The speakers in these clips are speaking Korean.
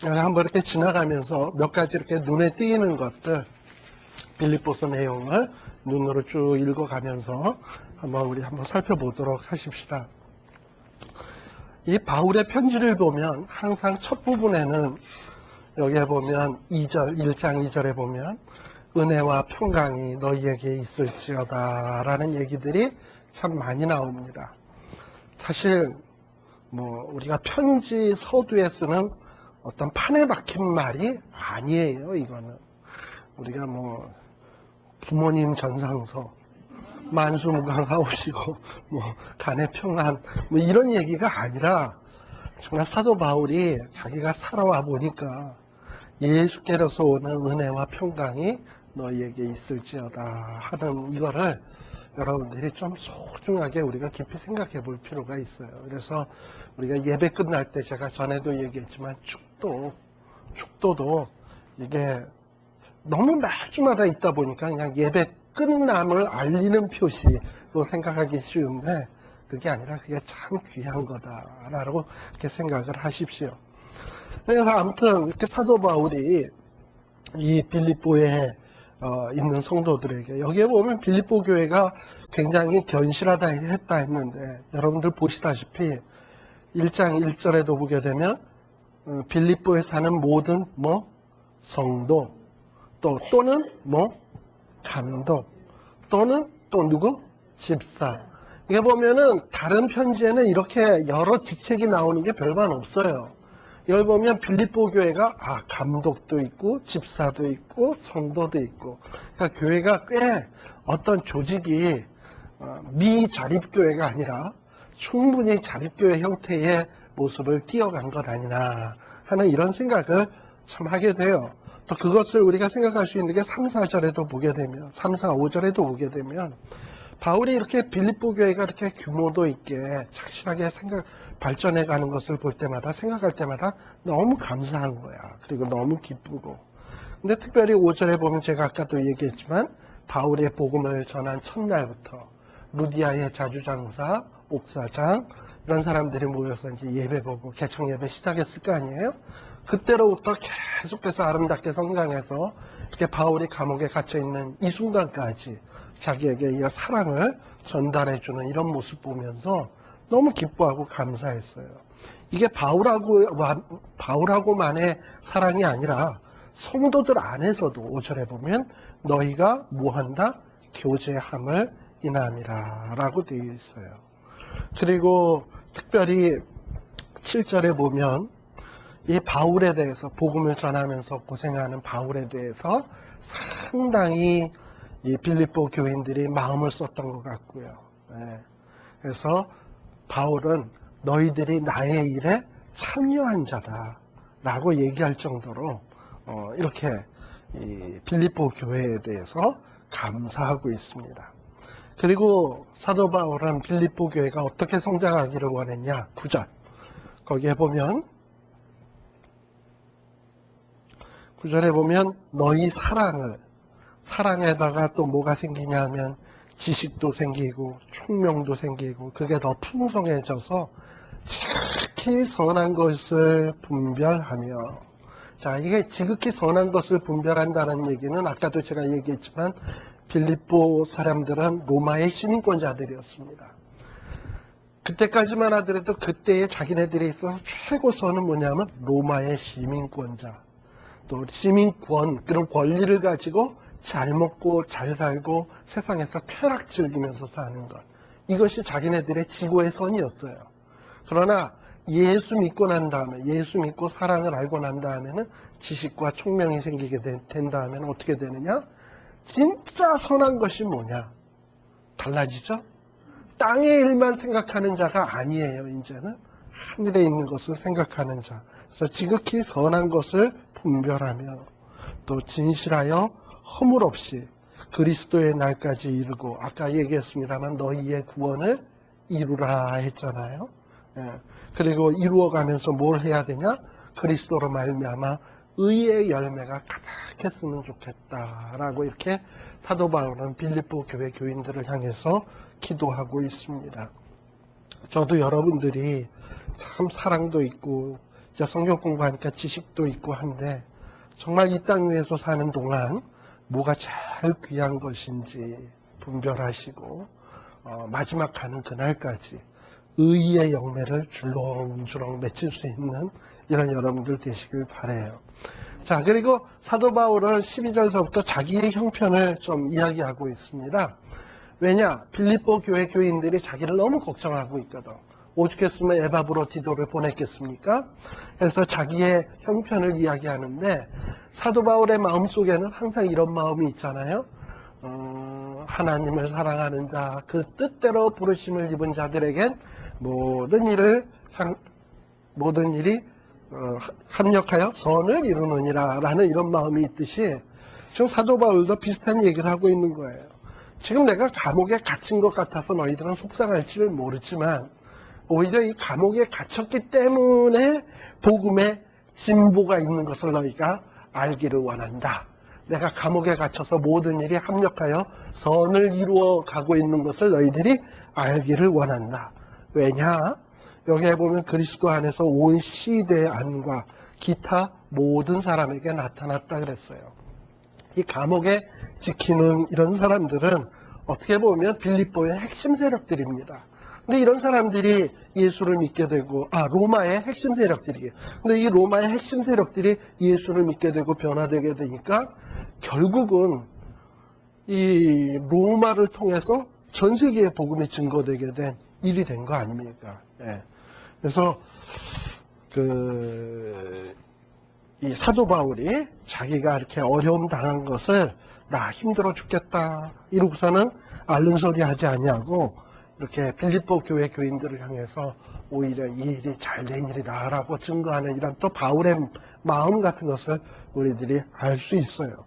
한번 이렇게 지나가면서 몇 가지 이렇게 눈에 띄는 것들, 빌립보서 내용을 눈으로 쭉 읽어가면서 우리 한번 살펴보도록 하십시다. 이 바울의 편지를 보면 항상 첫 부분에는 여기에 보면 1장 2절에 보면 은혜와 평강이 너희에게 있을지어다 라는 얘기들이 참 많이 나옵니다. 사실 우리가 편지 서두에 쓰는 어떤 판에 박힌 말이 아니에요. 이거는 우리가 부모님 전상서 만수무강하오시고 간의 평안 이런 얘기가 아니라 정말 사도 바울이 자기가 살아와 보니까 예수께로서 오는 은혜와 평강이 너희에게 있을지어다 하는 이거를 여러분들이 좀 소중하게 우리가 깊이 생각해 볼 필요가 있어요. 그래서 우리가 예배 끝날 때 제가 전에도 얘기했지만 축도도 이게 너무 매주마다 있다 보니까 그냥 예배 끝남을 알리는 표시로 생각하기 쉬운데 그게 아니라 그게 참 귀한 거다라고 이렇게 생각을 하십시오. 그래서 아무튼 이렇게 사도 바울이 이 빌립보에 있는 성도들에게 여기에 보면 빌립보 교회가 굉장히 견실하다 했다 했는데 여러분들 보시다시피 1장 1절에도 보게 되면 빌립보에 사는 모든 성도 또는 감독 또는 또 누구? 집사. 이게 보면은 다른 편지에는 이렇게 여러 직책이 나오는 게 별반 없어요. 이걸 보면 빌립보 교회가 감독도 있고 집사도 있고 성도도 있고 그러니까 교회가 꽤 어떤 조직이 미자립교회가 아니라 충분히 자립교회 형태의 모습을 띄어간 것 아니나 하는 이런 생각을 참 하게 돼요. 또 그것을 우리가 생각할 수 있는 게 3, 4절에도 보게 되면 3, 4, 5절에도 보게 되면 바울이 이렇게 빌립보 교회가 이렇게 규모도 있게 착실하게 발전해 가는 것을 볼 때마다 생각할 때마다 너무 감사한 거야. 그리고 너무 기쁘고. 근데 특별히 5절에 보면 제가 아까도 얘기했지만 바울의 복음을 전한 첫날부터 루디아의 자주장사, 옥사장 이런 사람들이 모여서 이제 예배 보고 개청 예배 시작했을 거 아니에요? 그때로부터 계속해서 아름답게 성장해서 이렇게 바울이 감옥에 갇혀 있는 이 순간까지 자기에게 이 사랑을 전달해주는 이런 모습 보면서 너무 기뻐하고 감사했어요. 이게 바울하고만의 사랑이 아니라 성도들 안에서도 5절에 보면 너희가 뭐한다? 교제함을 인함이라 라고 되어 있어요. 그리고 특별히 7절에 보면 이 바울에 대해서 복음을 전하면서 고생하는 바울에 대해서 상당히 이 빌립보 교인들이 마음을 썼던 것 같고요. 그래서 바울은 너희들이 나의 일에 참여한 자다라고 얘기할 정도로 이렇게 이 빌립보 교회에 대해서 감사하고 있습니다. 그리고 사도 바울은 빌립보 교회가 어떻게 성장하기를 원했냐? 9절 거기에 보면 9절에 보면 너희 사랑에다가 또 뭐가 생기냐 하면 지식도 생기고 총명도 생기고 그게 더 풍성해져서 지극히 선한 것을 분별하며 자 이게 지극히 선한 것을 분별한다는 얘기는 아까도 제가 얘기했지만 빌립보 사람들은 로마의 시민권자들이었습니다. 그때까지만 하더라도 그때의 자기네들이 있어서 최고선은 뭐냐면 로마의 시민권자 또 시민권 그런 권리를 가지고 잘 먹고 잘 살고 세상에서 쾌락 즐기면서 사는 것 이것이 자기네들의 지고의 선이었어요. 그러나 예수 믿고 난 다음에 예수 믿고 사랑을 알고 난 다음에는 지식과 총명이 생기게 된 다음에는 어떻게 되느냐? 진짜 선한 것이 뭐냐? 달라지죠? 땅의 일만 생각하는 자가 아니에요. 이제는 하늘에 있는 것을 생각하는 자. 그래서 지극히 선한 것을 분별하며 또 진실하여 허물 없이 그리스도의 날까지 이루고 아까 얘기했습니다만 너희의 구원을 이루라 했잖아요. 그리고 이루어가면서 뭘 해야 되냐? 그리스도로 말미암아 의의 열매가 가득했으면 좋겠다라고 이렇게 사도 바울은 빌립보 교회 교인들을 향해서 기도하고 있습니다. 저도 여러분들이 참 사랑도 있고 이제 성경 공부하니까 지식도 있고 한데 정말 이 땅 위에서 사는 동안 뭐가 제일 귀한 것인지 분별하시고 마지막 가는 그날까지 의의 열매를 줄렁줄렁 맺힐 수 있는 이런 여러분들 되시길 바라요. 자, 그리고 사도 바울은 12절서부터 자기의 형편을 좀 이야기하고 있습니다. 왜냐? 빌립보 교회 교인들이 자기를 너무 걱정하고 있거든. 오죽했으면 에바브로 디도를 보냈겠습니까? 그래서 자기의 형편을 이야기하는데 사도 바울의 마음속에는 항상 이런 마음이 있잖아요. 하나님을 사랑하는 자, 그 뜻대로 부르심을 입은 자들에겐 모든 일이 합력하여 선을 이루느니라 라는 이런 마음이 있듯이 지금 사도 바울도 비슷한 얘기를 하고 있는 거예요. 지금 내가 감옥에 갇힌 것 같아서 너희들은 속상할지를 모르지만 오히려 이 감옥에 갇혔기 때문에 복음에 진보가 있는 것을 너희가 알기를 원한다. 내가 감옥에 갇혀서 모든 일이 합력하여 선을 이루어 가고 있는 것을 너희들이 알기를 원한다. 왜냐? 여기에 보면 그리스도 안에서 온 시대의 안과 기타 모든 사람에게 나타났다 그랬어요. 이 감옥에 지키는 이런 사람들은 어떻게 보면 빌립보의 핵심 세력들입니다. 근데 이런 사람들이 예수를 믿게 되고, 로마의 핵심 세력들이에요. 근데 이 로마의 핵심 세력들이 예수를 믿게 되고 변화되게 되니까 결국은 이 로마를 통해서 전 세계에 복음이 증거되게 된 일이 된 거 아닙니까? 예. 그래서 이 사도 바울이 자기가 이렇게 어려움 당한 것을 나 힘들어 죽겠다 이러고서는 앓는 소리 하지 아니하고 이렇게 빌립보 교회 교인들을 향해서 오히려 이 일이 잘된 일이다라고 증거하는 이런 또 바울의 마음 같은 것을 우리들이 알 수 있어요.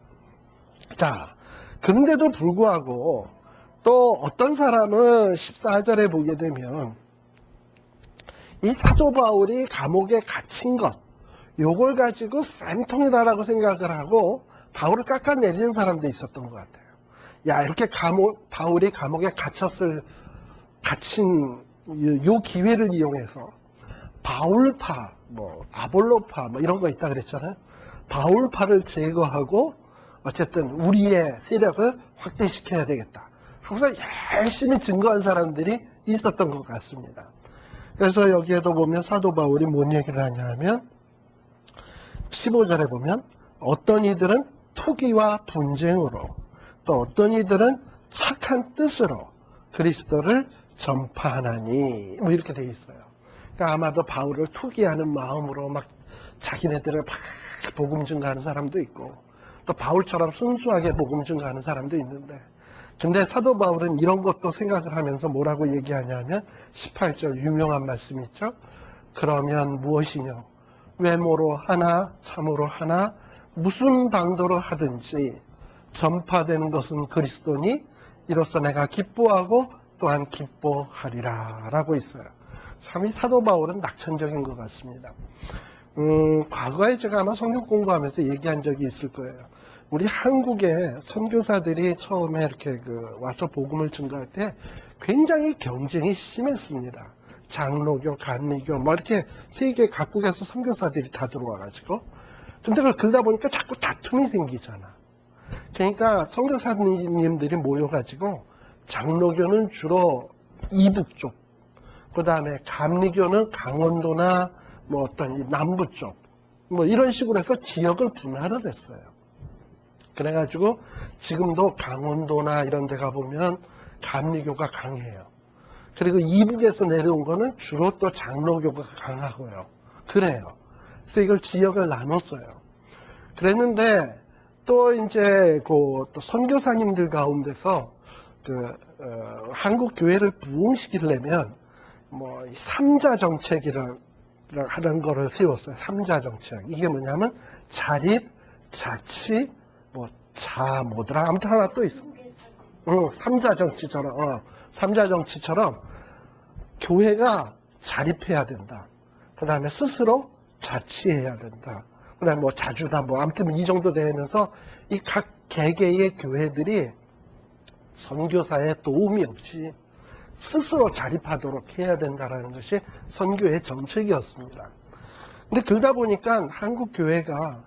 자, 그런데도 불구하고 또 어떤 사람은 14절에 보게 되면 이 사도 바울이 감옥에 갇힌 것, 요걸 가지고 쌤통이다라고 생각을 하고 바울을 깎아내리는 사람도 있었던 것 같아요. 야, 이렇게 바울이 감옥에 갇힌 요 기회를 이용해서 바울파, 아볼로파, 이런 거 있다 그랬잖아요. 바울파를 제거하고 어쨌든 우리의 세력을 확대시켜야 되겠다. 하고서 열심히 증거한 사람들이 있었던 것 같습니다. 그래서 여기에도 보면 사도 바울이 뭔 얘기를 하냐면 15절에 보면 어떤 이들은 투기와 분쟁으로 또 어떤 이들은 착한 뜻으로 그리스도를 전파하나니 이렇게 되어 있어요. 그러니까 아마도 바울을 투기하는 마음으로 막 자기네들을 막 복음 증거하는 사람도 있고 또 바울처럼 순수하게 복음 증거하는 사람도 있는데 근데 사도 바울은 이런 것도 생각을 하면서 뭐라고 얘기하냐면 18절 유명한 말씀이 있죠. 그러면 무엇이뇨? 외모로 하나 참으로 하나 무슨 방도로 하든지 전파되는 것은 그리스도니 이로써 내가 기뻐하고 또한 기뻐하리라 라고 있어요. 참 이 사도 바울은 낙천적인 것 같습니다. 과거에 제가 아마 성경 공부하면서 얘기한 적이 있을 거예요. 우리 한국의 선교사들이 처음에 이렇게 와서 복음을 증거할 때 굉장히 경쟁이 심했습니다. 장로교, 감리교, 이렇게 세계 각국에서 선교사들이 다 들어와가지고. 근데 그걸 그러다 보니까 자꾸 다툼이 생기잖아. 그러니까 선교사님들이 모여가지고 장로교는 주로 이북 쪽, 그 다음에 감리교는 강원도나 어떤 이 남부 쪽, 이런 식으로 해서 지역을 분할을 했어요. 그래가지고 지금도 강원도나 이런 데 가보면 감리교가 강해요. 그리고 이북에서 내려온 거는 주로 또 장로교가 강하고요. 그래요. 그래서 이걸 지역을 나눴어요. 그랬는데 또 이제 또 선교사님들 가운데서 한국 교회를 부흥시키려면 삼자 정책이라는 하는 거를 세웠어요. 삼자 정책. 이게 뭐냐면 자립, 자치, 뭐더라 아무튼 하나 또 있어. 삼자 정치처럼 교회가 자립해야 된다. 그 다음에 스스로 자치해야 된다. 그 다음에 자주다 아무튼 이 정도 되면서 이 각 개개의 교회들이 선교사의 도움이 없이 스스로 자립하도록 해야 된다는 것이 선교의 정책이었습니다. 근데 그러다 보니까 한국 교회가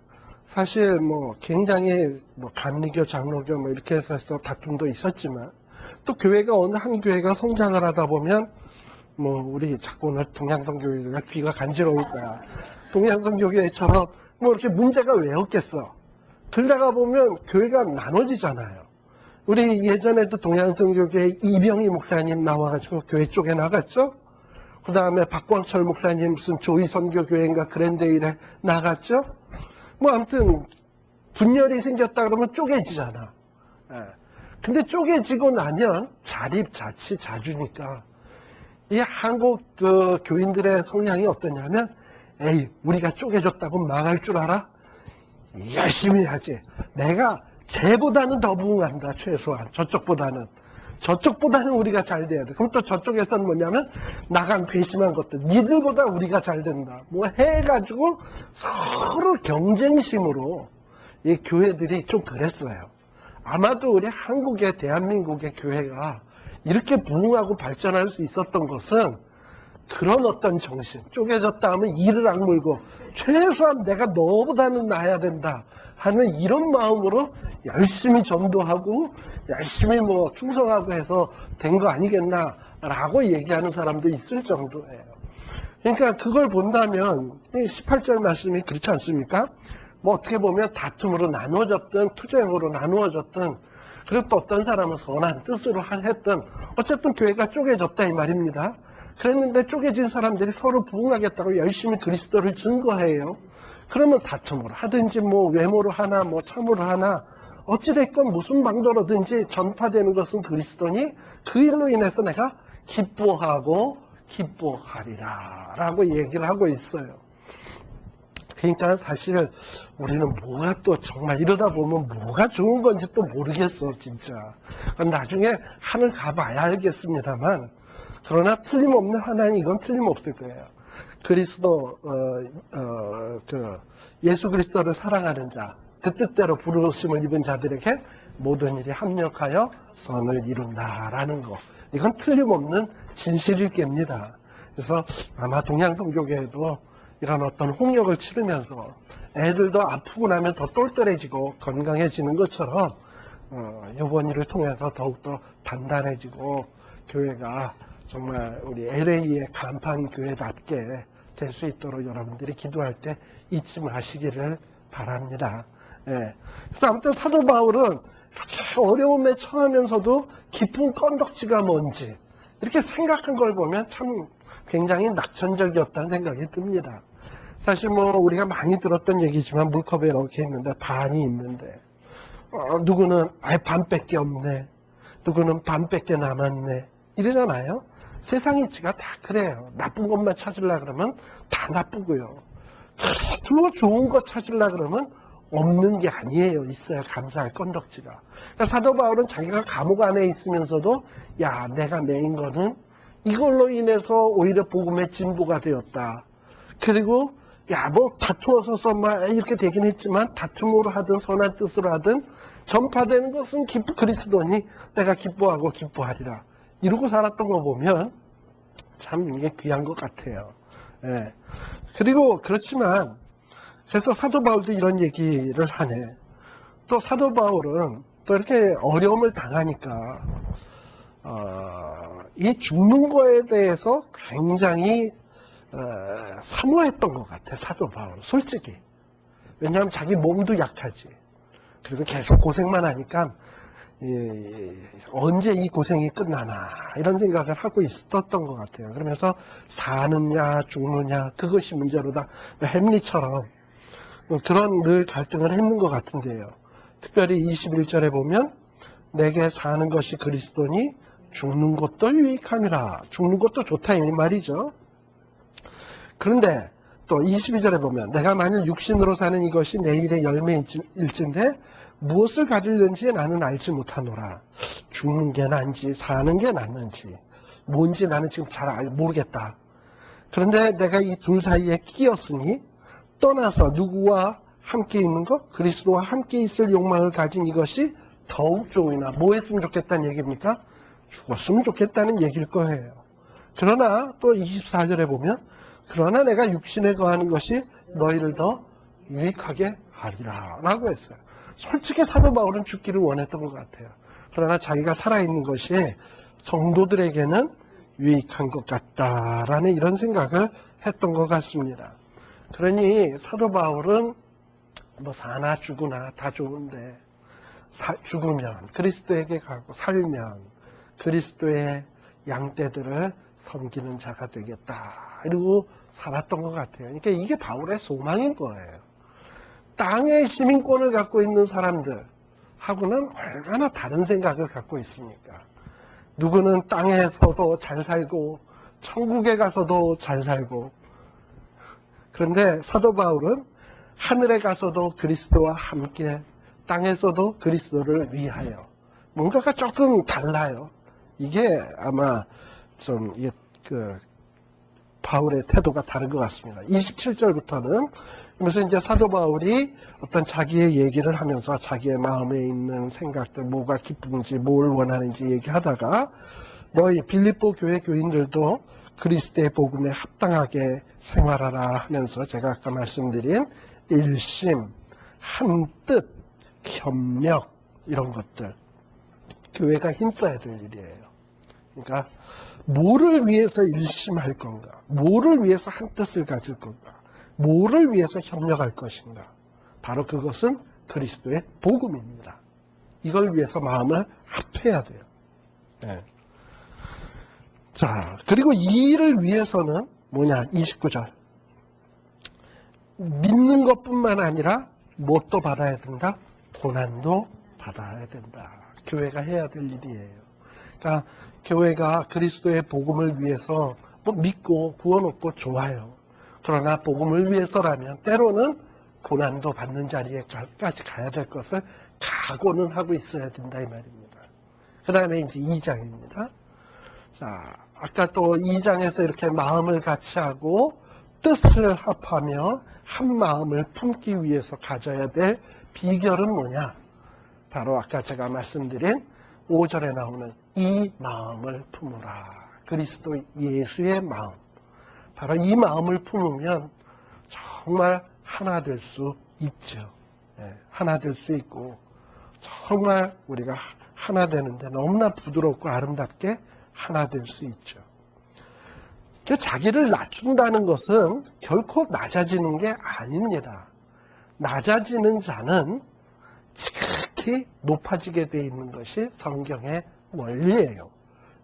사실 뭐 굉장히 뭐 감리교, 장로교 뭐 이렇게 해서 다툼도 있었지만 또 교회가 어느 한 교회가 성장을 하다 보면 뭐 우리 자꾸 오늘 동양성교회가 귀가 간지러울 거야. 동양성교회처럼 뭐 이렇게 문제가 왜 없겠어. 그러다가 보면 교회가 나눠지잖아요. 우리 예전에도 동양성교회 이병희 목사님 나와가지고 교회 쪽에 나갔죠. 그 다음에 박광철 목사님 무슨 조이선교교회인가 그랜데일에 나갔죠. 뭐 아무튼 분열이 생겼다 그러면 쪼개지잖아. 예. 근데 쪼개지고 나면 자립자치자주니까 이 한국 그 교인들의 성향이 어떠냐면 에이 우리가 쪼개졌다고 망할 줄 알아? 열심히 하지. 내가 쟤보다는 더 부흥한다 최소한. 저쪽보다는 우리가 잘 돼야 돼. 그럼 또 저쪽에서는 뭐냐면 나간 괘씸한 것들 니들보다 우리가 잘 된다 뭐 해가지고 서로 경쟁심으로 이 교회들이 좀 그랬어요. 아마도 우리 한국의 대한민국의 교회가 이렇게 부흥하고 발전할 수 있었던 것은 그런 어떤 정신, 쪼개졌다 하면 이를 악물고 최소한 내가 너보다는 나아야 된다 하는 이런 마음으로 열심히 전도하고 열심히 뭐 충성하고 해서 된 거 아니겠나라고 얘기하는 사람도 있을 정도예요. 그러니까 그걸 본다면 18절 말씀이 그렇지 않습니까? 뭐 어떻게 보면 다툼으로 나누어졌든 투쟁으로 나누어졌든 그리고 또 어떤 사람은 선한 뜻으로 했든 어쨌든 교회가 쪼개졌다 이 말입니다. 그랬는데 쪼개진 사람들이 서로 부흥하겠다고 열심히 그리스도를 증거해요. 그러면 다툼으로 하든지 뭐 외모로 하나 뭐 참으로 하나 어찌됐건 무슨 방도로든지 전파되는 것은 그리스도니 그 일로 인해서 내가 기뻐하고 기뻐하리라 라고 얘기를 하고 있어요. 그러니까 사실 우리는 뭐가 또 정말 이러다 보면 뭐가 좋은 건지 또 모르겠어 진짜. 나중에 하늘 가봐야 알겠습니다만 그러나 틀림없는 하나님 이건 틀림없을 거예요. 그리스도 예수 그리스도를 사랑하는 자, 그 뜻대로 부르심을 입은 자들에게 모든 일이 합력하여 선을 이룬다라는 거. 이건 틀림없는 진실일 겁니다. 그래서 아마 동양성교계에도 이런 어떤 홍역을 치르면서 애들도 아프고 나면 더 똘똘해지고 건강해지는 것처럼 이번 일을 통해서 더욱더 단단해지고 교회가 정말 우리 LA의 간판 교회답게 될 수 있도록 여러분들이 기도할 때 잊지 마시기를 바랍니다. 예. 그래서 아무튼 사도 바울은 이렇게 어려움에 처하면서도 깊은 건덕지가 뭔지 이렇게 생각한 걸 보면 참 굉장히 낙천적이었다는 생각이 듭니다. 사실 뭐 우리가 많이 들었던 얘기지만 물컵에 이렇게 있는데 반이 있는데 누구는 아예 반밖에 없네, 누구는 반밖에 남았네 이러잖아요. 세상 이치가 다 그래요. 나쁜 것만 찾으려고 그러면 다 나쁘고요. 그리고 좋은 것 찾으려고 그러면 없는 게 아니에요. 있어야 감사할 건덕지가. 그러니까 사도 바울은 자기가 감옥 안에 있으면서도 야 내가 매인 거는 이걸로 인해서 오히려 복음의 진보가 되었다. 그리고 야 뭐 다투어서 막 이렇게 되긴 했지만 다툼으로 하든 선한 뜻으로 하든 전파되는 것은 그리스도니 내가 기뻐하고 기뻐하리라. 이러고 살았던 거 보면 참 이게 귀한 것 같아요. 예. 그리고 그렇지만 그래서 사도 바울도 이런 얘기를 하네. 또 사도 바울은 또 이렇게 어려움을 당하니까 이 죽는 거에 대해서 굉장히 사모했던 것 같아. 사도 바울은 솔직히. 왜냐하면 자기 몸도 약하지. 그리고 계속 고생만 하니까 언제 이 고생이 끝나나 이런 생각을 하고 있었던 것 같아요. 그러면서 사느냐 죽느냐 그것이 문제로다. 햄릿처럼 그런 늘 갈등을 했는 것 같은데요. 특별히 21절에 보면 내게 사는 것이 그리스도니 죽는 것도 유익함이라. 죽는 것도 좋다 이 말이죠. 그런데 또 22절에 보면 내가 만일 육신으로 사는 이것이 내일의 열매일진데 무엇을 가지려는지 나는 알지 못하노라. 죽는 게 나은지 사는 게 낫는지 뭔지 나는 지금 잘 모르겠다. 그런데 내가 이 둘 사이에 끼었으니 떠나서 누구와 함께 있는 것? 그리스도와 함께 있을 욕망을 가진 이것이 더욱 좋으나 뭐 했으면 좋겠다는 얘기입니까? 죽었으면 좋겠다는 얘기일 거예요. 그러나 또 24절에 보면 그러나 내가 육신에 거하는 것이 너희를 더 유익하게 하리라 라고 했어요. 솔직히 사도 바울은 죽기를 원했던 것 같아요. 그러나 자기가 살아있는 것이 성도들에게는 유익한 것 같다라는 이런 생각을 했던 것 같습니다. 그러니 사도 바울은 뭐 사나 죽으나 다 좋은데 죽으면 그리스도에게 가고 살면 그리스도의 양떼들을 섬기는 자가 되겠다 이러고 살았던 것 같아요. 그러니까 이게 바울의 소망인 거예요. 땅의 시민권을 갖고 있는 사람들하고는 얼마나 다른 생각을 갖고 있습니까? 누구는 땅에서도 잘 살고 천국에 가서도 잘 살고, 그런데 사도 바울은 하늘에 가서도 그리스도와 함께 땅에서도 그리스도를 위하여, 뭔가가 조금 달라요. 이게 아마 좀 바울의 태도가 다른 것 같습니다. 27절부터는 그래서 이제 사도 바울이 어떤 자기의 얘기를 하면서 자기의 마음에 있는 생각들, 뭐가 기쁜지, 뭘 원하는지 얘기하다가 너희 빌립보 교회 교인들도 그리스도의 복음에 합당하게 생활하라 하면서 제가 아까 말씀드린 일심, 한뜻, 협력 이런 것들 교회가 힘써야 될 일이에요. 그러니까 뭐를 위해서 일심할 건가? 뭐를 위해서 한뜻을 가질 건가? 뭐를 위해서 협력할 것인가? 바로 그것은 그리스도의 복음입니다. 이걸 위해서 마음을 합해야 돼요. 네. 자, 그리고 이 일을 위해서는 뭐냐? 29절. 믿는 것뿐만 아니라 뭣도 받아야 된다? 고난도 받아야 된다. 교회가 해야 될 일이에요. 그러니까 교회가 그리스도의 복음을 위해서 뭐 믿고 구원 얻고 좋아요. 그러나 복음을 위해서라면 때로는 고난도 받는 자리에까지 가야 될 것을 각오는 하고 있어야 된다 이 말입니다. 그 다음에 이제 2장입니다. 자, 아까 또 2장에서 이렇게 마음을 같이 하고 뜻을 합하며 한 마음을 품기 위해서 가져야 될 비결은 뭐냐? 바로 아까 제가 말씀드린 5절에 나오는 이 마음을 품으라. 그리스도 예수의 마음. 바로 이 마음을 품으면 정말 하나 될 수 있죠. 하나 될 수 있고 정말 우리가 하나 되는데 너무나 부드럽고 아름답게 하나 될 수 있죠. 자기를 낮춘다는 것은 결코 낮아지는 게 아닙니다. 낮아지는 자는 지극히 높아지게 되어 있는 것이 성경의 원리예요.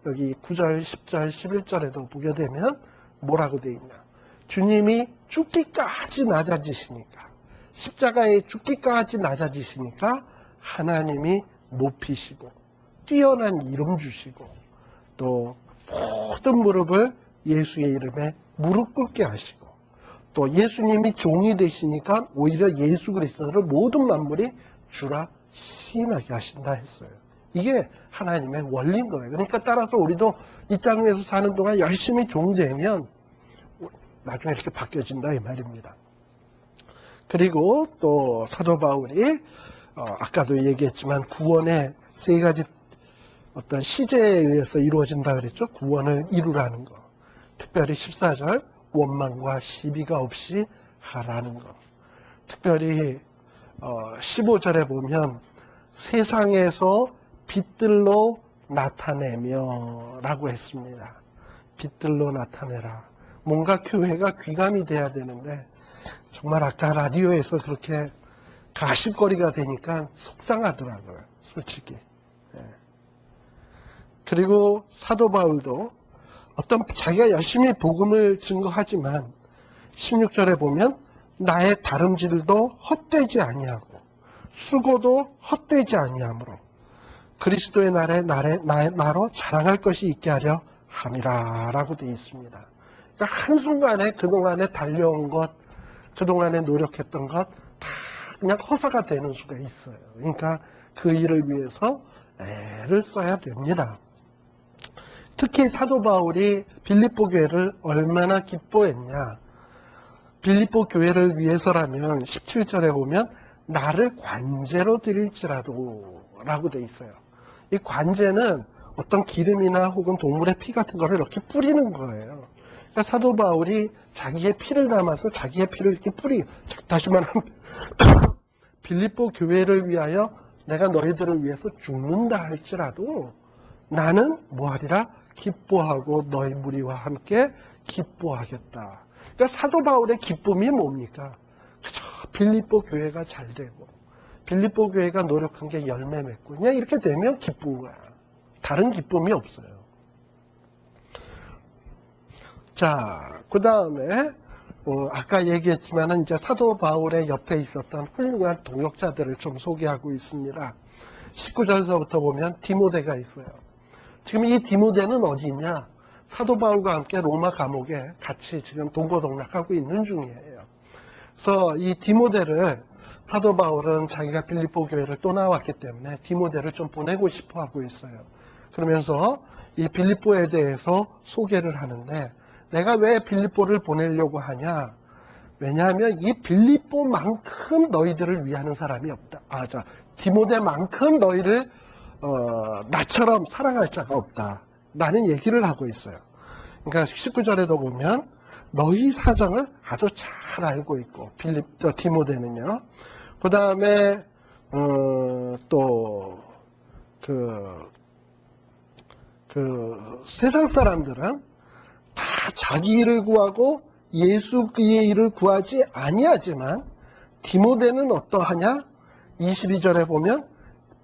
여기 9절, 10절, 11절에도 보게 되면 뭐라고 되어 있냐. 주님이 죽기까지 낮아지시니까, 십자가에 죽기까지 낮아지시니까 하나님이 높이시고 뛰어난 이름 주시고 또 모든 무릎을 예수의 이름에 무릎 꿇게 하시고 또 예수님이 종이 되시니까 오히려 예수 그리스도를 모든 만물이 주라 시인하게 하신다 했어요. 이게 하나님의 원리인 거예요. 그러니까 따라서 우리도 이 땅에서 사는 동안 열심히 종되면 나중에 이렇게 바뀌어진다 이 말입니다. 그리고 또 사도 바울이 아까도 얘기했지만 구원의 세 가지 어떤 시제에 의해서 이루어진다 그랬죠. 구원을 이루라는 거. 특별히 14절 원망과 시비가 없이 하라는 거. 특별히 15절에 보면 세상에서 빛들로 나타내며 라고 했습니다. 빛들로 나타내라. 뭔가 교회가 귀감이 돼야 되는데 정말 아까 라디오에서 그렇게 가십거리가 되니까 속상하더라고요. 솔직히. 그리고 사도 바울도 어떤 자기가 열심히 복음을 증거하지만 16절에 보면 나의 다름질도 헛되지 아니하고 수고도 헛되지 아니하므로 그리스도의 날에 나로 자랑할 것이 있게 하려 함이라 라고 되어 있습니다. 그러니까 한순간에 그동안에 달려온 것, 그동안에 노력했던 것 다 그냥 허사가 되는 수가 있어요. 그러니까 그 일을 위해서 애를 써야 됩니다. 특히 사도 바울이 빌립보 교회를 얼마나 기뻐했냐. 빌립보 교회를 위해서라면 17절에 보면 나를 관제로 드릴지라도 라고 돼 있어요. 이 관제는 어떤 기름이나 혹은 동물의 피 같은 거를 이렇게 뿌리는 거예요. 그러니까 사도 바울이 자기의 피를 담아서 자기의 피를 이렇게 다시 말하면 빌립보 교회를 위하여 내가 너희들을 위해서 죽는다 할지라도 나는 뭐하리라? 기뻐하고 너희 무리와 함께 기뻐하겠다. 그러니까 사도 바울의 기쁨이 뭡니까? 그저 빌립보 교회가 잘 되고 빌립보 교회가 노력한 게 열매 맺고 그냥 이렇게 되면 기쁜 거야. 다른 기쁨이 없어요. 자, 그 다음에 아까 얘기했지만은 이제 사도 바울의 옆에 있었던 훌륭한 동역자들을 좀 소개하고 있습니다. 19절서부터 보면 디모데가 있어요. 지금 이 디모데는 어디 있냐? 사도 바울과 함께 로마 감옥에 같이 지금 동고동락하고 있는 중이에요. 그래서 이 디모데를 사도 바울은 자기가 빌립보 교회를 또 나왔기 때문에 디모데를 좀 보내고 싶어 하고 있어요. 그러면서 이 빌립보에 대해서 소개를 하는데 내가 왜 빌립보를 보내려고 하냐? 왜냐하면 이 빌립보만큼 너희들을 위하는 사람이 없다. 디모데만큼 너희를 나처럼 사랑할 자가 없다. 라는 얘기를 하고 있어요. 그러니까 19절에도 보면 너희 사정을 아주 잘 알고 있고 디모데는요. 그 다음에 또 세상 사람들은 다 자기 일을 구하고 예수 그의 일을 구하지 아니하지만 디모데는 어떠하냐? 22절에 보면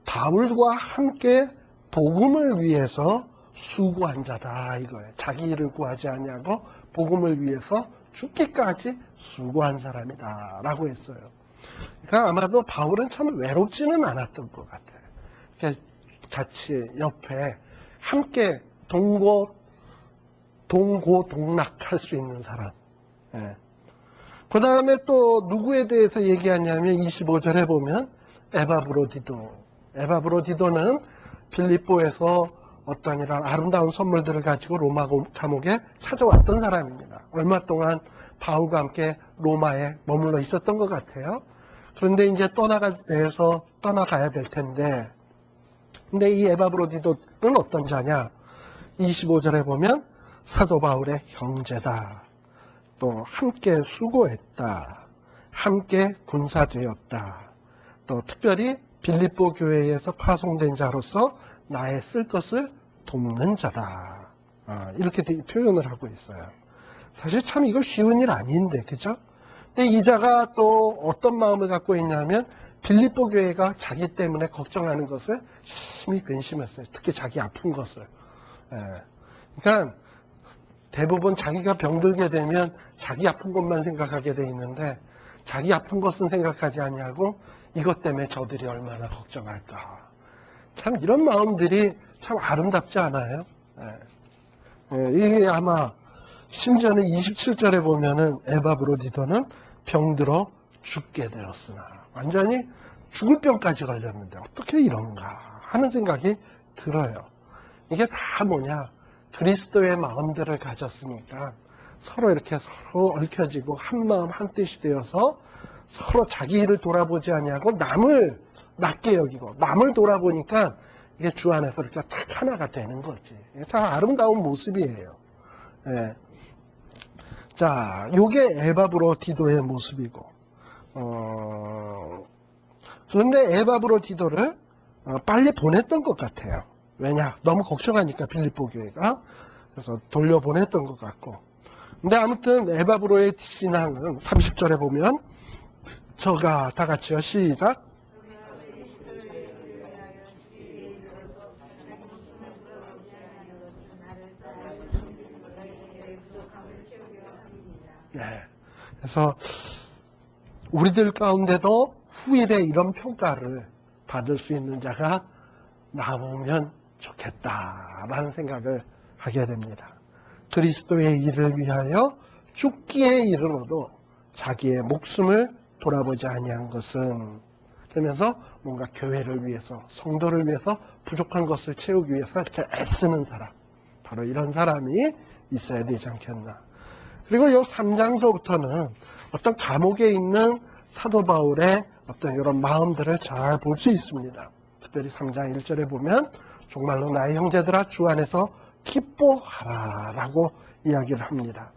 바울과 함께 복음을 위해서 수고한 자다 이거예요. 자기 일을 구하지 아니하고 복음을 위해서 죽기까지 수고한 사람이다 라고 했어요. 그러니까 아마도 바울은 참 외롭지는 않았던 것 같아요. 같이 옆에 함께 동고동락할 수 있는 사람. 예. 그 다음에 또 누구에 대해서 얘기하냐면 25절에 보면 에바브로디도는 빌립보에서 어떤 이런 아름다운 선물들을 가지고 로마 감옥에 찾아왔던 사람입니다. 얼마 동안 바울과 함께 로마에 머물러 있었던 것 같아요. 그런데 이제 떠나가야 될 텐데 근데 이 에바브로디도는 어떤 자냐? 25절에 보면 사도 바울의 형제다. 또 함께 수고했다. 함께 군사되었다. 또 특별히 빌립보 교회에서 파송된 자로서 나의 쓸 것을 돕는 자다. 이렇게 표현을 하고 있어요. 사실 참 이거 쉬운 일 아닌데, 그죠? 근데 이 자가 또 어떤 마음을 갖고 있냐면 빌립보 교회가 자기 때문에 걱정하는 것을 심히 근심했어요. 특히 자기 아픈 것을. 그러니까 대부분 자기가 병들게 되면 자기 아픈 것만 생각하게 돼 있는데 자기 아픈 것은 생각하지 아니하고 이것 때문에 저들이 얼마나 걱정할까. 참 이런 마음들이 참 아름답지 않아요? 이게 아마 심지어는 27절에 보면은 에바브로디도는 병들어 죽게 되었으나 완전히 죽을 병까지 걸렸는데 어떻게 이런가 하는 생각이 들어요. 이게 다 뭐냐? 그리스도의 마음들을 가졌으니까 서로 이렇게 서로 얽혀지고 한 마음 한 뜻이 되어서 서로 자기 일을 돌아보지 아니하고 남을 낮게 여기고 남을 돌아보니까 이게 주 안에서 이렇게 딱 하나가 되는 거지. 이게 다 아름다운 모습이에요. 예. 자, 요게 에바브로디도의 모습이고 그런데 에바브로디도를 빨리 보냈던 것 같아요. 왜냐? 너무 걱정하니까 빌립보 교회가. 그래서 돌려보냈던 것 같고. 근데 아무튼 에바브로의 신앙은 30절에 보면 저가 다 같이요. 시작. 예. 그래서 우리들 가운데도 후일에 이런 평가를 받을 수 있는 자가 나오면 좋겠다라는 생각을 하게 됩니다. 그리스도의 일을 위하여 죽기에 이르러도 자기의 목숨을 돌아보지 아니한 것은 그러면서 뭔가 교회를 위해서 성도를 위해서 부족한 것을 채우기 위해서 이렇게 애쓰는 사람 바로 이런 사람이 있어야 되지 않겠나. 그리고 이 3장서부터는 어떤 감옥에 있는 사도 바울의 어떤 이런 마음들을 잘 볼 수 있습니다. 특별히 3장 1절에 보면 정말로 나의 형제들아 주 안에서 기뻐하라 라고 이야기를 합니다.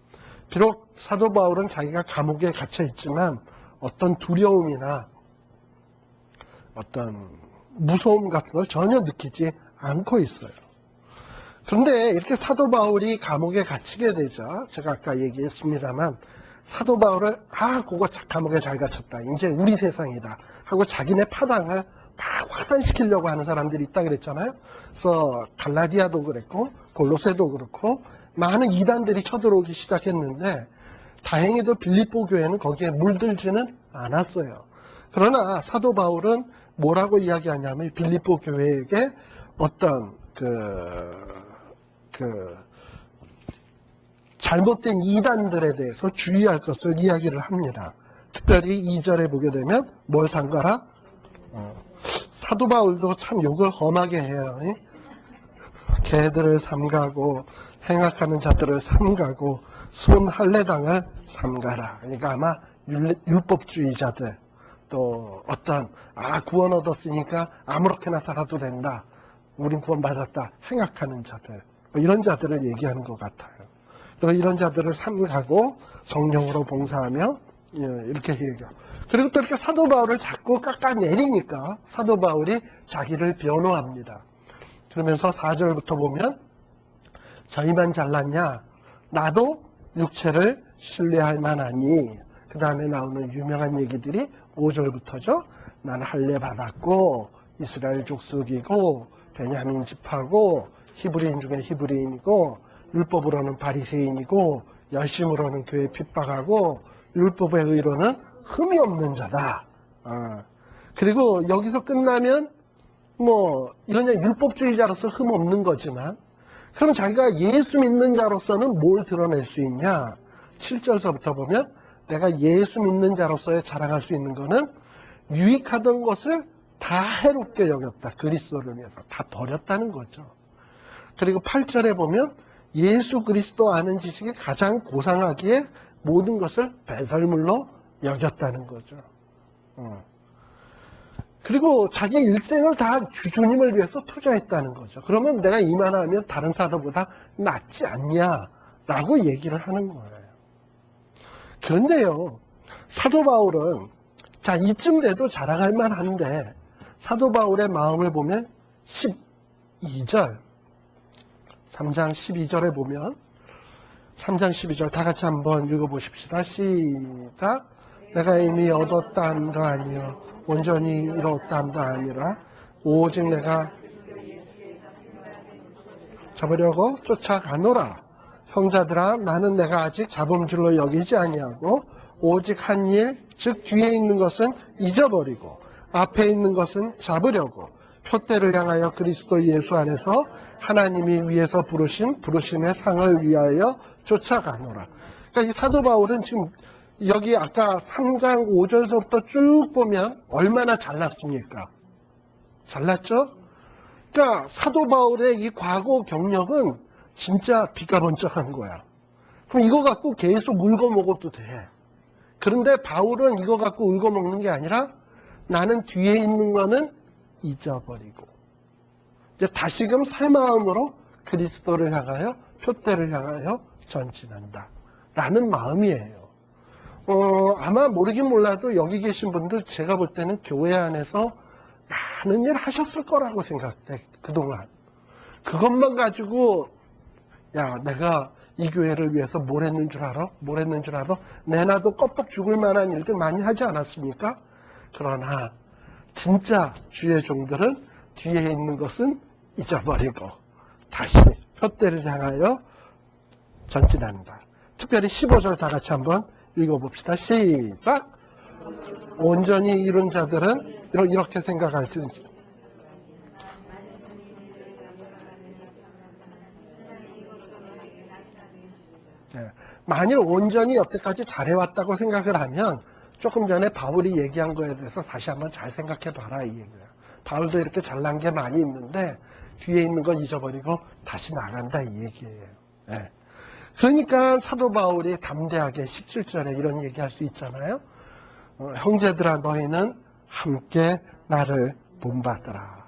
비록 사도 바울은 자기가 감옥에 갇혀 있지만 어떤 두려움이나 어떤 무서움 같은 걸 전혀 느끼지 않고 있어요. 그런데 이렇게 사도 바울이 감옥에 갇히게 되죠. 제가 아까 얘기했습니다만 사도 바울을 그거 감옥에 잘 갇혔다. 이제 우리 세상이다. 하고 자기네 파당을 막 확산시키려고 하는 사람들이 있다 그랬잖아요. 그래서 갈라디아도 그랬고 골로새도 그렇고 많은 이단들이 쳐들어오기 시작했는데 다행히도 빌립보 교회는 거기에 물들지는 않았어요. 그러나 사도 바울은 뭐라고 이야기하냐면 빌립보 교회에게 어떤 잘못된 이단들에 대해서 주의할 것을 이야기를 합니다. 특별히 2절에 보게 되면 뭘 삼가라? 사도 바울도 참 욕을 험하게 해요. 개들을 삼가고 행악하는 자들을 삼가고 손 할례당을 삼가라. 그러니까 아마 율법주의자들 또 어떤 구원 얻었으니까 아무렇게나 살아도 된다. 우린 구원 받았다. 행악하는 자들 이런 자들을 얘기하는 것 같아요. 이런 자들을 삼가고 성령으로 봉사하며 이렇게 얘기하고 그리고 또 이렇게 사도 바울을 자꾸 깎아내리니까 사도 바울이 자기를 변호합니다. 그러면서 4절부터 보면 저희만 잘났냐? 나도 육체를 신뢰할 만하니 그 다음에 나오는 유명한 얘기들이 5절부터죠. 나는 할례 받았고 이스라엘 족속이고 베냐민 지파고 히브리인 중에 히브리인이고 율법으로는 바리새인이고 열심으로는 교회 핍박하고 율법의 의로는 흠이 없는 자다. 그리고 여기서 끝나면 이런 율법주의자로서 흠 없는 거지만 그럼 자기가 예수 믿는 자로서는 뭘 드러낼 수 있냐? 7절서부터 보면 내가 예수 믿는 자로서의 자랑할 수 있는 거는 유익하던 것을 다 해롭게 여겼다. 그리스도를 위해서 다 버렸다는 거죠. 그리고 8절에 보면 예수 그리스도 아는 지식이 가장 고상하기에 모든 것을 배설물로 여겼다는 거죠. 그리고 자기 일생을 다 주님을 위해서 투자했다는 거죠. 그러면 내가 이만하면 다른 사도보다 낫지 않냐라고 얘기를 하는 거예요. 그런데요, 사도 바울은 이쯤 돼도 자랑할 만한데 사도 바울의 마음을 보면 12절 3장 12절에 보면 3장 12절 다 같이 한번 읽어보십시다. 시작. 내가 이미 얻었다함도 아니요 온전히 이뤘다함도 아니라 오직 내가 잡으려고 쫓아가노라. 형제들아 나는 내가 아직 잡은 줄로 여기지 아니하고 오직 한 일 즉 뒤에 있는 것은 잊어버리고 앞에 있는 것은 잡으려고 표대를 향하여 그리스도 예수 안에서 하나님이 위에서 부르신 부르심의 상을 위하여 쫓아가노라. 그러니까 이 사도 바울은 지금 여기 아까 3장 5절서부터 쭉 보면 얼마나 잘났습니까? 잘났죠? 그러니까 사도 바울의 이 과거 경력은 진짜 빛가번쩍한 거야. 그럼 이거 갖고 계속 울고 먹어도 돼. 그런데 바울은 이거 갖고 울고 먹는 게 아니라 나는 뒤에 있는 거는 잊어버리고 이제 다시금 새 마음으로 그리스도를 향하여 표대를 향하여 전진한다 라는 마음이에요. 아마 모르긴 몰라도 여기 계신 분들 제가 볼 때는 교회 안에서 많은 일 하셨을 거라고 생각돼. 그동안 그것만 가지고 야 내가 이 교회를 위해서 뭘 했는 줄 알아? 뭘 했는 줄 알아? 내놔도 껍벅 죽을 만한 일들 많이 하지 않았습니까? 그러나 진짜 주의 종들은 뒤에 있는 것은 잊어버리고 다시 표대를 향하여 전진한다. 특별히 15절 다 같이 한번 읽어봅시다. 시작. 온전히 이룬 자들은 이렇게 생각할 수 있습니다. 만일 온전히 여태까지 잘해왔다고 생각을 하면 조금 전에 바울이 얘기한 거에 대해서 다시 한번 잘 생각해봐라 이 얘기예요. 바울도 이렇게 잘난 게 많이 있는데 뒤에 있는 건 잊어버리고 다시 나간다 이 얘기예요. 그러니까 사도 바울이 담대하게 17절에 이런 얘기할 수 있잖아요. 형제들아 너희는 함께 나를 본받으라.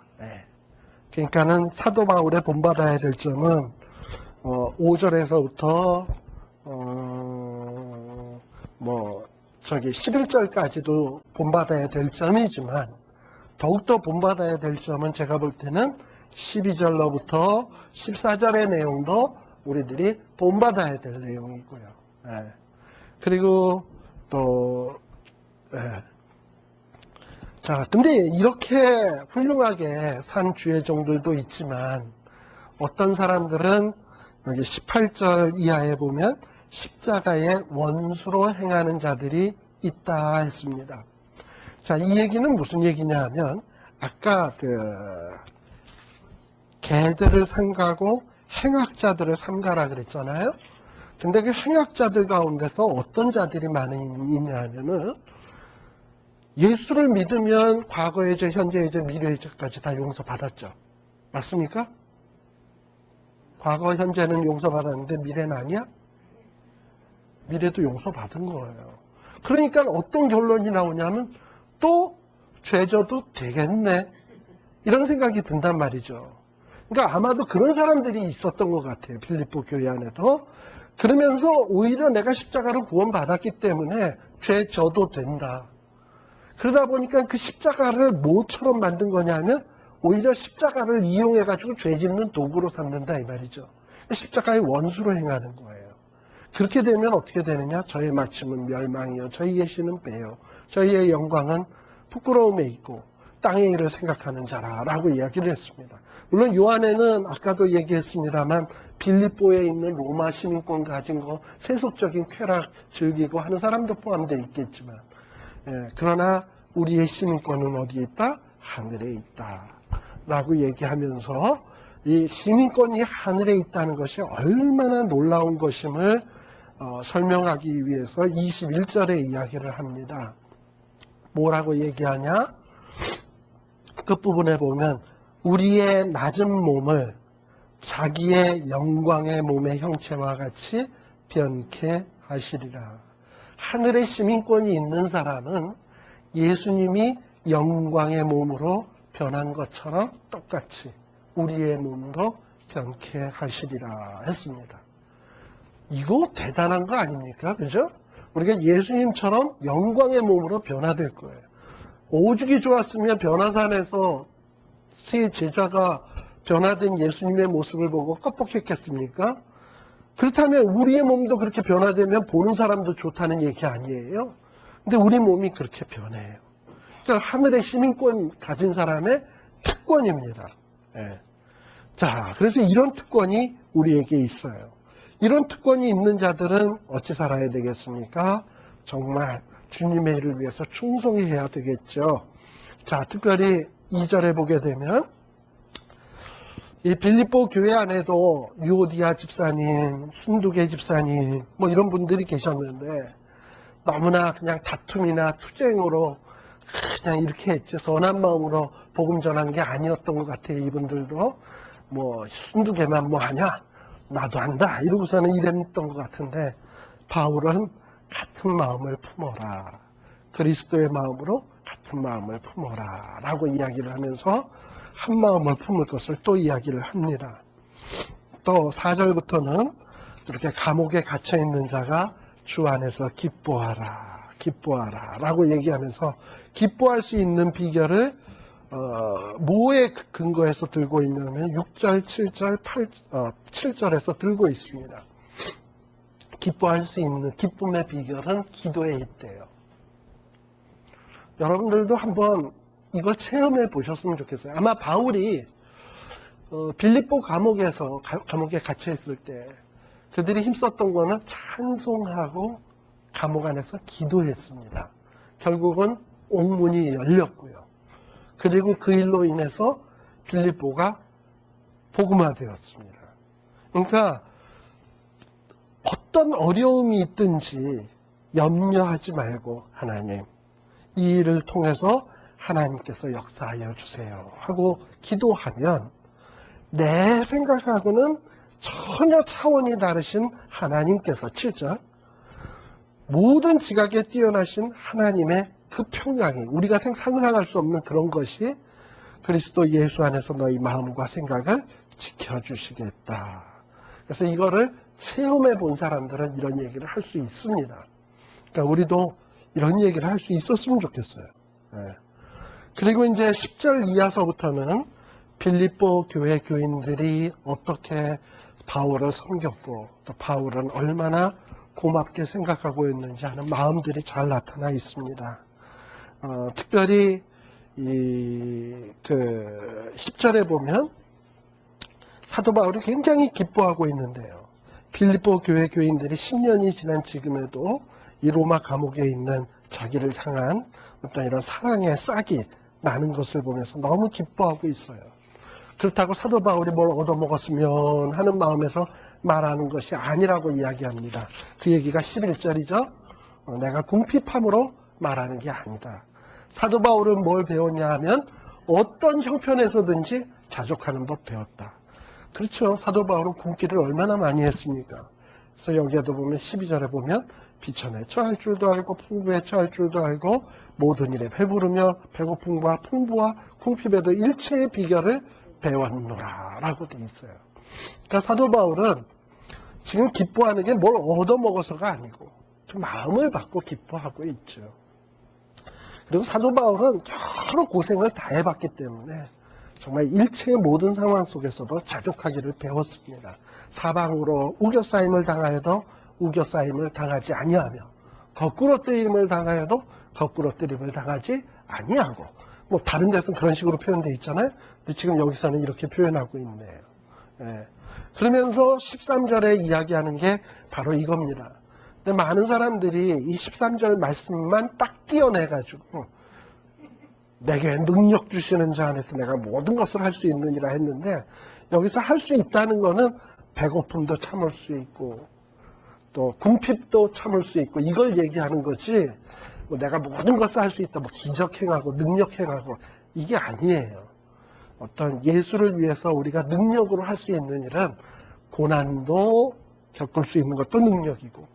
그러니까는 사도 바울의 본받아야 될 점은 5절에서부터 11절까지도 본받아야 될 점이지만 더욱더 본받아야 될 점은 제가 볼 때는 12절로부터 14절의 내용도 우리들이 본받아야 될 내용이고요. 예. 그리고 또 자, 근데 이렇게 훌륭하게 산 주의 종들도 있지만 어떤 사람들은 여기 18절 이하에 보면 십자가의 원수로 행하는 자들이 있다 했습니다. 자, 이 얘기는 무슨 얘기냐 하면 아까 개들을 삼가고 행악자들을 삼가라 그랬잖아요. 근데 그 행악자들 가운데서 어떤 자들이 많이 있냐 하면은 예수를 믿으면 과거의 죄, 현재의 죄, 미래의 죄까지 다 용서받았죠. 맞습니까? 과거, 현재는 용서받았는데 미래는 아니야? 미래도 용서받은 거예요. 그러니까 어떤 결론이 나오냐면 또 죄져도 되겠네. 이런 생각이 든단 말이죠. 그러니까 아마도 그런 사람들이 있었던 것 같아요. 빌립보 교회 안에도. 그러면서 오히려 내가 십자가로 구원받았기 때문에 죄 져도 된다. 그러다 보니까 그 십자가를 뭐처럼 만든 거냐면 오히려 십자가를 이용해가지고 죄 짓는 도구로 삼는다 이 말이죠. 십자가의 원수로 행하는 거예요. 그렇게 되면 어떻게 되느냐? 저의 마침은 멸망이요. 저희의 신은 배요. 저희의 영광은 부끄러움에 있고 땅의 일을 생각하는 자라라고 이야기를 했습니다. 물론 요한에는 아까도 얘기했습니다만 빌립보에 있는 로마 시민권 가진 거 세속적인 쾌락 즐기고 하는 사람도 포함되어 있겠지만 그러나 우리의 시민권은 어디에 있다? 하늘에 있다 라고 얘기하면서 이 시민권이 하늘에 있다는 것이 얼마나 놀라운 것임을 설명하기 위해서 21절에 이야기를 합니다. 뭐라고 얘기하냐? 끝부분에 보면 우리의 낮은 몸을 자기의 영광의 몸의 형체와 같이 변케 하시리라. 하늘의 시민권이 있는 사람은 예수님이 영광의 몸으로 변한 것처럼 똑같이 우리의 몸으로 변케 하시리라 했습니다. 이거 대단한 거 아닙니까? 그죠? 우리가 예수님처럼 영광의 몸으로 변화될 거예요. 오죽이 좋았으면 변화산에서 세 제자가 변화된 예수님의 모습을 보고 껍벅했겠습니까? 그렇다면 우리의 몸도 그렇게 변화되면 보는 사람도 좋다는 얘기 아니에요? 근데 우리 몸이 그렇게 변해요. 그러니까 하늘의 시민권 가진 사람의 특권입니다. 예. 자, 그래서 이런 특권이 우리에게 있어요. 이런 특권이 있는 자들은 어찌 살아야 되겠습니까? 정말 주님의 일을 위해서 충성해야 되겠죠. 자, 특별히 2절에 보게 되면 이 빌립보 교회 안에도 유오디아 집사님, 순두계 집사님 뭐 이런 분들이 계셨는데 너무나 그냥 다툼이나 투쟁으로 그냥 이렇게 했지 선한 마음으로 복음 전한 게 아니었던 것 같아요. 이분들도 뭐 순두계만 뭐 하냐? 나도 한다. 이러고서는 이랬던 것 같은데 바울은 같은 마음을 품어라. 그리스도의 마음으로 같은 마음을 품어라. 라고 이야기를 하면서 한 마음을 품을 것을 또 이야기를 합니다. 또 4절부터는 이렇게 감옥에 갇혀있는 자가 주 안에서 기뻐하라. 기뻐하라. 라고 얘기하면서 기뻐할 수 있는 비결을 뭐에 근거해서 들고 있냐면 6절, 7절, 7절에서 들고 있습니다. 기뻐할 수 있는 기쁨의 비결은 기도에 있대요. 여러분들도 한번 이걸 체험해 보셨으면 좋겠어요. 아마 바울이 빌립보 감옥에 갇혀 있을 때 그들이 힘썼던 거는 찬송하고 감옥 안에서 기도했습니다. 결국은 옥문이 열렸고요. 그리고 그 일로 인해서 빌립보가 복음화되었습니다. 그러니까 어떤 어려움이 있든지 염려하지 말고 하나님 이 일을 통해서 하나님께서 역사하여 주세요 하고 기도하면 내 생각하고는 전혀 차원이 다르신 하나님께서 7절 모든 지각에 뛰어나신 하나님의 그 평강이 우리가 상상할 수 없는 그런 것이 그리스도 예수 안에서 너희 마음과 생각을 지켜주시겠다. 그래서 이거를 체험해 본 사람들은 이런 얘기를 할 수 있습니다. 그러니까 우리도 이런 얘기를 할 수 있었으면 좋겠어요. 예. 그리고 이제 10절 이하서부터는 빌립보 교회 교인들이 어떻게 바울을 섬겼고 또 바울은 얼마나 고맙게 생각하고 있는지 하는 마음들이 잘 나타나 있습니다. 특별히 그 10절에 보면 사도 바울이 굉장히 기뻐하고 있는데요. 빌립보 교회 교인들이 10년이 지난 지금에도 이 로마 감옥에 있는 자기를 향한 어떤 이런 사랑의 싹이 나는 것을 보면서 너무 기뻐하고 있어요. 그렇다고 사도 바울이 뭘 얻어먹었으면 하는 마음에서 말하는 것이 아니라고 이야기합니다. 그 얘기가 11절이죠. 내가 궁핍함으로 말하는 게 아니다. 사도 바울은 뭘 배웠냐 하면 어떤 형편에서든지 자족하는 법 배웠다. 그렇죠. 사도 바울은 굶기를 얼마나 많이 했습니까? 그래서 여기에도 보면 12절에 보면 비천에 처할 줄도 알고 풍부에 처할 줄도 알고 모든 일에 배부르며 배고픔과 풍부와 궁핍에도 일체의 비결을 배웠노라 라고 되어 있어요. 그러니까 사도 바울은 지금 기뻐하는 게 뭘 얻어먹어서가 아니고 그 마음을 받고 기뻐하고 있죠. 그리고 사도 바울은 여러 고생을 다 해봤기 때문에 정말 일체의 모든 상황 속에서도 자족하기를 배웠습니다. 사방으로 우겨싸임을 당하여도 우겨싸임을 당하지 아니하며 거꾸로 뜨임을 당하여도 거꾸로 뜨임을 당하지 아니하고 뭐 다른 데서는 그런 식으로 표현되어 있잖아요. 근데 지금 여기서는 이렇게 표현하고 있네요. 예. 그러면서 13절에 이야기하는 게 바로 이겁니다. 근데 많은 사람들이 이 13절 말씀만 딱 띄어내가지고 내게 능력 주시는 자 안에서 내가 모든 것을 할 수 있느니라 했는데 여기서 할 수 있다는 거는 배고픔도 참을 수 있고 또 궁핍도 참을 수 있고 이걸 얘기하는 거지 뭐 내가 모든 것을 할 수 있다 뭐 기적행하고 능력행하고 이게 아니에요. 어떤 예수를 위해서 우리가 능력으로 할 수 있는 일은 고난도 겪을 수 있는 것도 능력이고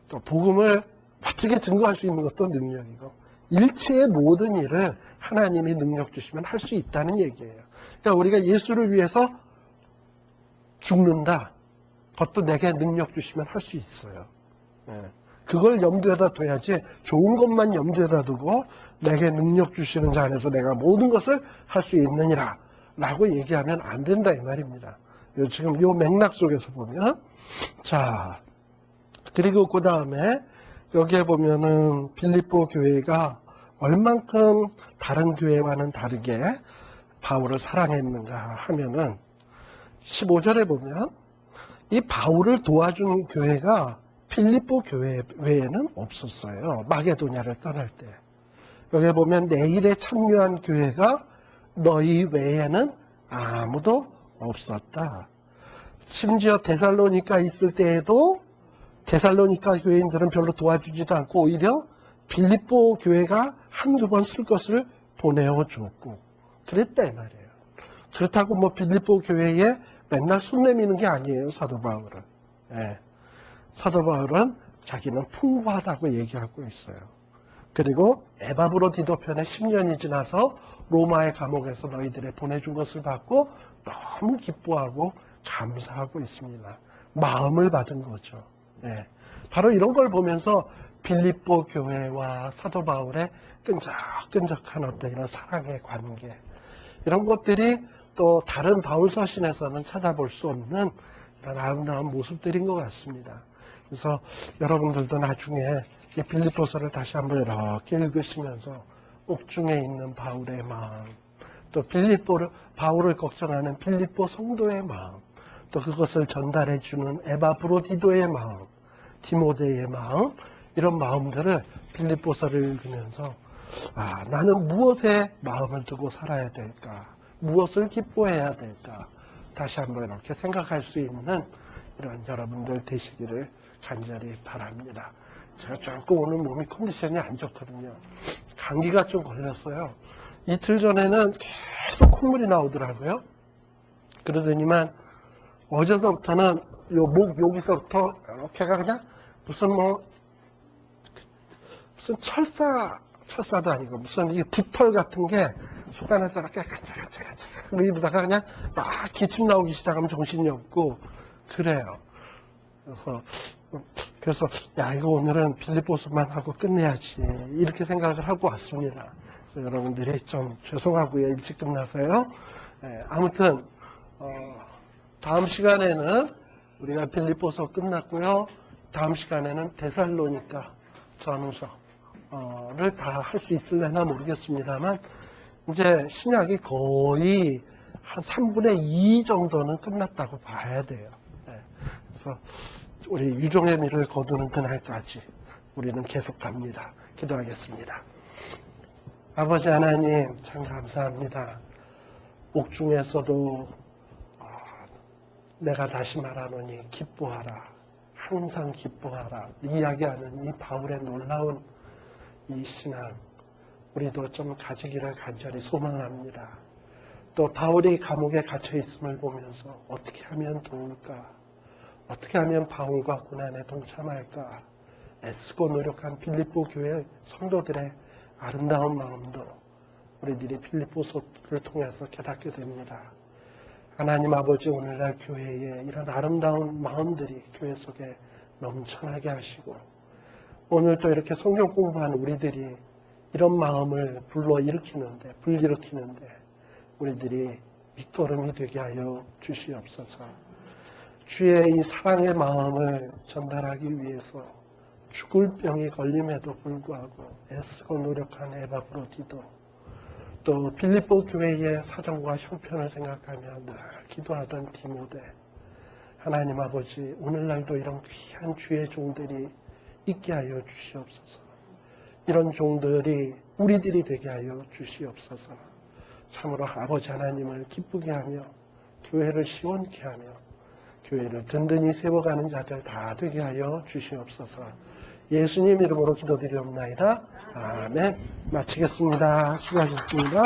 또 복음을 멋지게 증거할 수 있는 것도 능력이고 일체의 모든 일을 하나님이 능력 주시면 할 수 있다는 얘기예요. 그러니까 우리가 예수를 위해서 죽는다. 그것도 내게 능력 주시면 할 수 있어요. 그걸 염두에다 둬야지 좋은 것만 염두에다 두고 내게 능력 주시는 자 안에서 내가 모든 것을 할 수 있느니라 라고 얘기하면 안 된다 이 말입니다. 지금 이 맥락 속에서 보면 자 그리고 그 다음에 여기에 보면은 빌립보 교회가 얼만큼 다른 교회와는 다르게 바울을 사랑했는가 하면은 15절에 보면 이 바울을 도와준 교회가 빌립보 교회 외에는 없었어요. 마게도냐를 떠날 때. 여기에 보면 내 일에 참여한 교회가 너희 외에는 아무도 없었다. 심지어 데살로니가 있을 때에도 데살로니가 교회인들은 별로 도와주지도 않고 오히려 빌립보 교회가 한두 번 쓸 것을 보내어 줬고 그랬다 이 말이에요. 그렇다고 뭐 빌립보 교회에 맨날 손 내미는 게 아니에요. 사도 바울은. 사도 바울은 자기는 풍부하다고 얘기하고 있어요. 그리고 에바브로디도 편에 10년이 지나서 로마의 감옥에서 너희들의 보내준 것을 받고 너무 기뻐하고 감사하고 있습니다. 마음을 받은 거죠. 바로 이런 걸 보면서 빌립보 교회와 사도 바울의 끈적끈적한 어떤 이런 사랑의 관계 이런 것들이 또 다른 바울 서신에서는 찾아볼 수 없는 이런 아름다운 모습들인 것 같습니다. 그래서 여러분들도 나중에 이 빌립보서를 다시 한번 이렇게 읽으시면서 옥중에 있는 바울의 마음, 또 바울을 걱정하는 빌립보 성도의 마음, 또 그것을 전달해주는 에바브로디도의 마음, 디모데의 마음, 이런 마음들을 빌립보서를 읽으면서 나는 무엇에 마음을 두고 살아야 될까? 무엇을 기뻐해야 될까? 다시 한번 이렇게 생각할 수 있는 이런 여러분들 되시기를 간절히 바랍니다. 제가 조금 오늘 몸이 컨디션이 안 좋거든요. 감기가 좀 걸렸어요. 이틀 전에는 계속 콧물이 나오더라고요. 그러더니만 어제서부터는 요 목 여기서부터 이렇게가 그냥 무슨 철사도 아니고 무슨 이 깃털 같은 게 속 안에서 이렇게 가짝가짝 이러다가 그냥 막 기침 나오기 시작하면 정신이 없고 그래요. 그래서 그래서 야 이거 오늘은 빌립보서만 하고 끝내야지 이렇게 생각을 하고 왔습니다. 그래서 여러분들이 좀 죄송하고요. 일찍 끝나서요. 아무튼 다음 시간에는 우리가 빌립보서 끝났고요. 다음 시간에는 데살로니가 전후서를 다 할 수 있을래나 모르겠습니다만 이제 신약이 거의 한 3분의 2 정도는 끝났다고 봐야 돼요. 그래서 우리 유종의 미를 거두는 그날까지 우리는 계속 갑니다. 기도하겠습니다. 아버지 하나님 참 감사합니다. 옥중에서도 내가 다시 말하노니 기뻐하라. 항상 기뻐하라. 이야기하는 이 바울의 놀라운 이 신앙 우리도 좀 가지기를 간절히 소망합니다. 또 바울이 감옥에 갇혀 있음을 보면서 어떻게 하면 도울까? 어떻게 하면 바울과 고난에 동참할까? 애쓰고 노력한 빌립보 교회 성도들의 아름다운 마음도 우리들이 빌립보서를 통해서 깨닫게 됩니다. 하나님 아버지 오늘날 교회에 이런 아름다운 마음들이 교회 속에 넘쳐나게 하시고 오늘 또 이렇게 성경 공부한 우리들이 이런 마음을 불러일으키는데 우리들이 밑거름이 되게 하여 주시옵소서. 주의 이 사랑의 마음을 전달하기 위해서 죽을 병이 걸림에도 불구하고 애쓰고 노력한 에바브로디도 또 빌립보 교회의 사정과 형편을 생각하며 늘 기도하던 디모데 하나님 아버지 오늘날도 이런 귀한 주의 종들이 있게 하여 주시옵소서. 이런 종들이 우리들이 되게 하여 주시옵소서. 참으로 아버지 하나님을 기쁘게 하며 교회를 시원케 하며 교회를 든든히 세워가는 자들 다 되게 하여 주시옵소서. 예수님 이름으로 기도드리옵나이다. 아멘. 마치겠습니다. 수고하셨습니다.